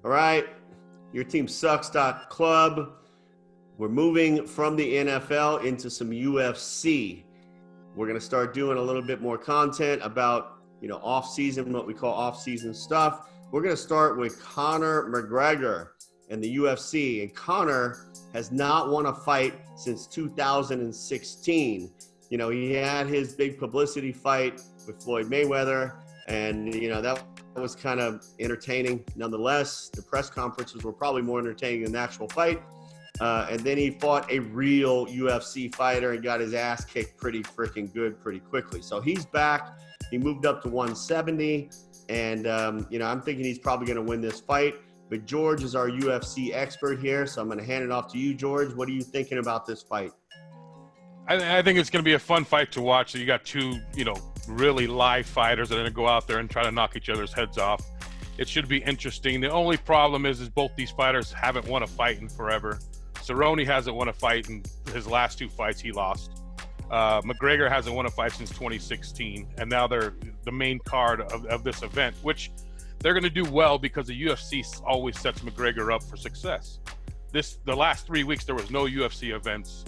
All right, your team sucks.club. We're moving from the NFL into some UFC. We're going to start doing a little bit more content about, off-season, what we call off-season stuff. We're going to start with Conor McGregor and the UFC. And Conor has not won a fight since 2016. He had his big publicity fight with Floyd Mayweather, and, that was kind of entertaining. Nonetheless, the press conferences were probably more entertaining than the actual fight. And then he fought a real UFC fighter and got his ass kicked pretty freaking good pretty quickly. So he's back. He moved up to 170. And, I'm thinking he's probably going to win this fight. But George is our UFC expert here. So I'm going to hand it off to you, George. What are you thinking about this fight? I think it's going to be a fun fight to watch. So you got two, really live fighters that are going to go out there and try to knock each other's heads off. It should be interesting. The only problem is both these fighters haven't won a fight in forever. Cerrone hasn't won a fight in his last two fights. He lost. McGregor hasn't won a fight since 2016, and now they're the main card of this event, which they're going to do well because the UFC always sets McGregor up for success. The last 3 weeks there was no UFC events,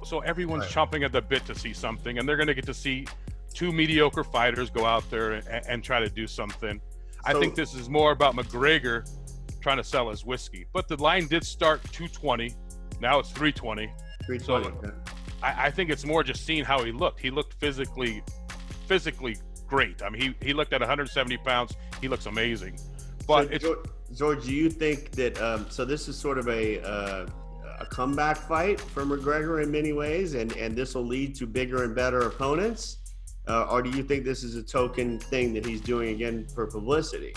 so everyone's chomping at the bit to see something, and they're going to get to see two mediocre fighters go out there and try to do something. I think this is more about McGregor trying to sell his whiskey, but the line did start 220. Now it's 320. 320. So I think it's more just seeing how he looked. He looked physically great. I mean, he looked at 170 pounds. He looks amazing. But so, George, do you think that so this is sort of a comeback fight for McGregor in many ways, and this will lead to bigger and better opponents, or do you think this is a token thing that he's doing again for publicity?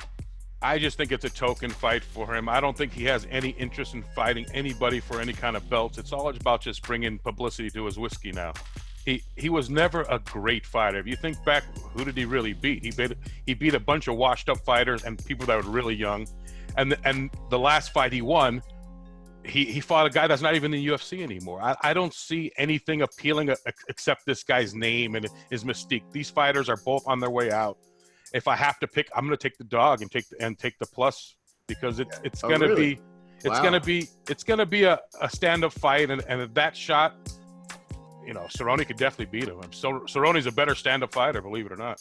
I just think it's a token fight for him. I don't think he has any interest in fighting anybody for any kind of belts. It's all about just bringing publicity to his whiskey now. He was never a great fighter. If you think back, who did he really beat? He beat a bunch of washed up fighters and people that were really young. And the last fight he won, he fought a guy that's not even in the UFC anymore. I don't see anything appealing except this guy's name and his mystique. These fighters are both on their way out. If I have to pick, I'm going to take the dog and take the plus, because it's going to be a stand-up fight, and that shot, Cerrone could definitely beat him. Cerrone's a better stand-up fighter, believe it or not.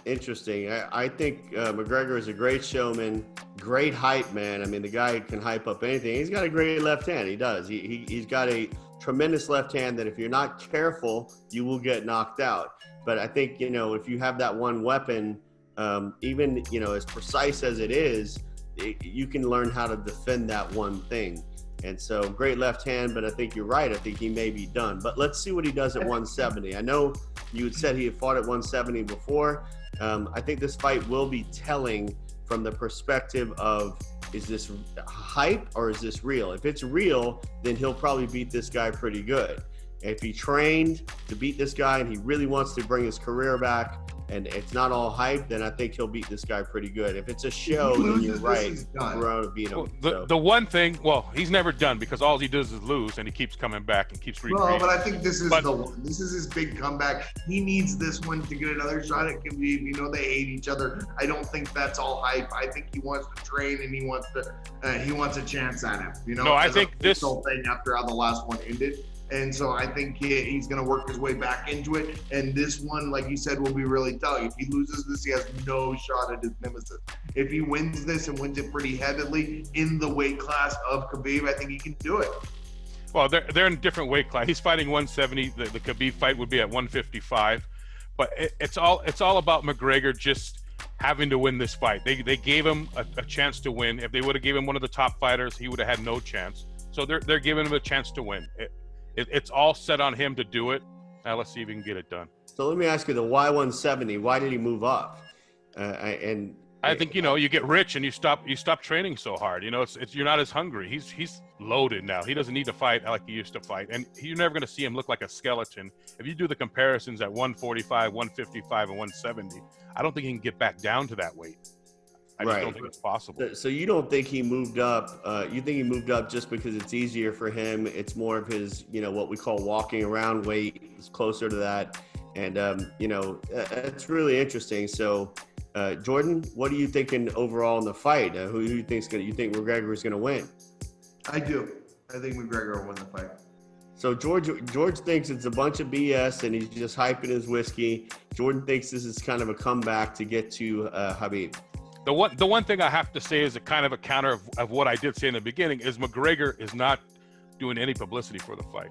Interesting. I think McGregor is a great showman, great hype man. I mean, the guy can hype up anything. He's got a great left hand. He does. He's got a tremendous left hand that if you're not careful, you will get knocked out. But I think, if you have that one weapon, even, as precise as it is, you can learn how to defend that one thing. And so great left hand, but I think you're right. I think he may be done. But let's see what he does at 170. I know you had said he had fought at 170 before. I think this fight will be telling from the perspective of, is this hype or is this real? If it's real, then he'll probably beat this guy pretty good. If he trained to beat this guy and he really wants to bring his career back and it's not all hype, then I think he'll beat this guy pretty good. If it's a show, then you're right. Cerrone beat him. The one thing, he's never done, because all he does is lose, and he keeps coming back and keeps recreating. Well, but I think this is this is his big comeback. He needs this one to get another shot at Khabib. They hate each other. I don't think that's all hype. I think he wants to train and he wants a chance at him. No, I think this whole thing after how the last one ended. And so I think he's going to work his way back into it. And this one, like you said, will be really tough. If he loses this, he has no shot at his nemesis. If he wins this and wins it pretty heavily in the weight class of Khabib, I think he can do it. Well, they're in a different weight class. He's fighting 170. The Khabib fight would be at 155. But it's all about McGregor just having to win this fight. They gave him a chance to win. If they would have given him one of the top fighters, he would have had no chance. So they're giving him a chance to win. It's all set on him to do it. Now let's see if he can get it done. So let me ask you, the why 170? Why did he move up? I think you get rich and you stop training so hard. You're not as hungry. He's loaded now. He doesn't need to fight like he used to fight, and you're never going to see him look like a skeleton. If you do the comparisons at 145, 155, and 170, I don't think he can get back down to that weight. I just don't think it's possible. So you don't think he moved up? You think he moved up just because it's easier for him? It's more of his, what we call walking around weight. It's closer to that, and it's really interesting. So Jordan, what are you thinking overall in the fight? Who do you think's gonna? You think McGregor is gonna win? I do. I think McGregor will win the fight. So George thinks it's a bunch of BS and he's just hyping his whiskey. Jordan thinks this is kind of a comeback to get to Khabib. The one thing I have to say is a kind of a counter of what I did say in the beginning is McGregor is not doing any publicity for the fight.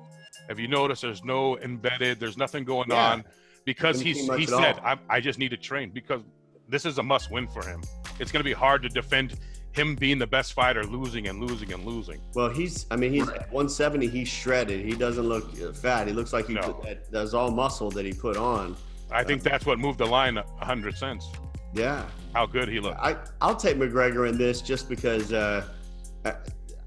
Have you noticed there's no embedded, there's nothing going on, because he said, I just need to train, because this is a must win for him. It's going to be hard to defend him being the best fighter, losing and losing and losing. Well, he's at 170, he's shredded. He doesn't look fat. He looks like that's all muscle that he put on. I think that's what moved the line 100 cents. Yeah. How good he looked. I'll take McGregor in this just because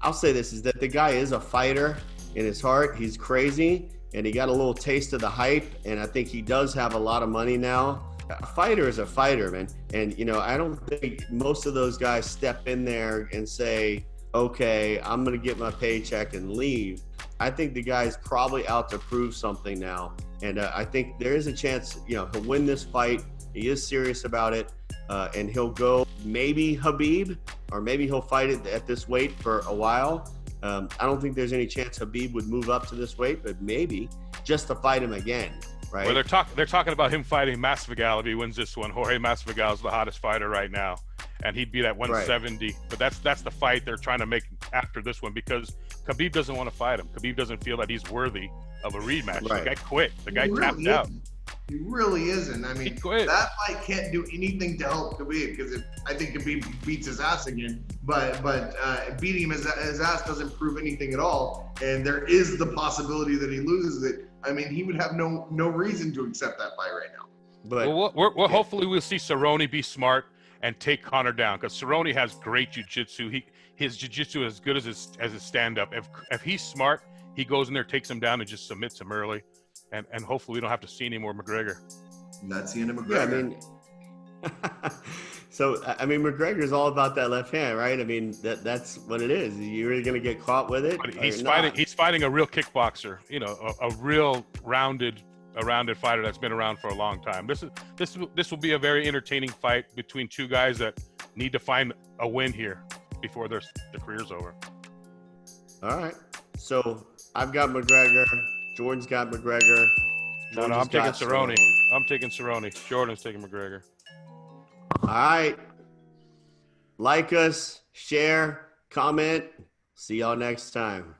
I'll say this is that the guy is a fighter in his heart. He's crazy and he got a little taste of the hype. And I think he does have a lot of money now. A fighter is a fighter, man. And, I don't think most of those guys step in there and say, okay, I'm going to get my paycheck and leave. I think the guy's probably out to prove something now. And I think there is a chance, he'll win this fight. He is serious about it. And he'll go maybe Khabib, or maybe he'll fight it at this weight for a while. I don't think there's any chance Khabib would move up to this weight, but maybe just to fight him again. Right. Well, they're talking about him fighting Masvidal if he wins this one. Jorge Masvidal is the hottest fighter right now, and he'd be at 170. Right. But that's the fight they're trying to make after this one, because Khabib doesn't want to fight him. Khabib doesn't feel that he's worthy of a rematch. Right. The guy quit. The guy tapped out. He really isn't. I mean, that fight can't do anything to help Khabib, because I think Khabib beats his ass again. But beating his ass doesn't prove anything at all. And there is the possibility that he loses it. I mean, he would have no reason to accept that fight right now. But hopefully we'll see Cerrone be smart and take Conor down, because Cerrone has great jiu-jitsu. His jiu-jitsu is as good as his stand-up. If he's smart, he goes in there, takes him down, and just submits him early. And hopefully we don't have to see any more McGregor. That's the end of McGregor. Yeah, McGregor's all about that left hand, right? I mean, that's what it is. You're either going to get caught with it. But he's fighting a real kickboxer, a real rounded fighter that's been around for a long time. This will be a very entertaining fight between two guys that need to find a win here before their career's over. All right. So I've got McGregor. Jordan's got McGregor. No, I'm taking Cerrone. I'm taking Cerrone. Jordan's taking McGregor. All right. Like us, share, comment. See y'all next time.